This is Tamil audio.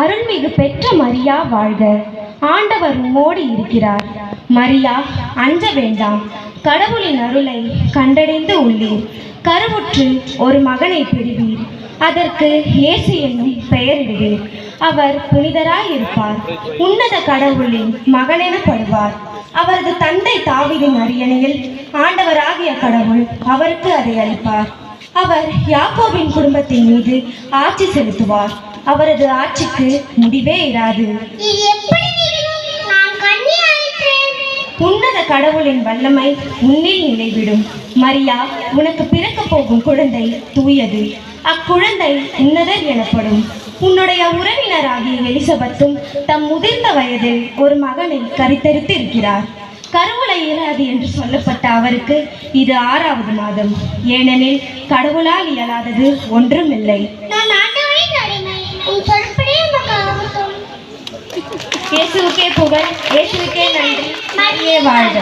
அருள்மிகு பெற்ற மரியா வாழ்க. ஆண்டவர் உம்மோடு இருக்கிறார். மரியா, அஞ்ச வேண்டாம், கடவுளின் அருளை கண்டடைந்து உள்ளீர். கருவுற்று ஒரு மகனை பெறுவீர். அதற்கு இயேசு என்னும் பெயரிடுவீர். அவர் புனிதராயிருப்பார். உன்னத கடவுளின் மகனெனப்படுவார். அவரது தந்தை தாவீதின் அரியணையில் ஆண்டவராகிய கடவுள் அவருக்கு அதை அளிப்பார். அவர் யாக்கோபின் குடும்பத்தின் மீது ஆட்சி செலுத்துவார். அவரது ஆட்சிக்கு முடிவே இராது. உன்னத கடவுளின் வல்லமை உன்னில் நிலைவிடும். மரியா, உனக்கு பிறக்க போகும் குழந்தை தூயது. அக்குழந்தை உன்னதர் எனப்படும். உன்னுடைய உறவினராகிய எலிசபெத்தும் தம் முதிர்ந்த வயதில் ஒரு மகனை கருத்தரித்து இருக்கிறார். கருவுளை இயலாது என்று சொல்லப்பட்ட அவருக்கு இது 6வது மாதம். ஏனெனில் கடவுளால் இயலாதது ஒன்றுமில்லை. இயேசுவுக்கே புகழ், இயேசுவுக்கே நன்றி. மரியே வாழ்க.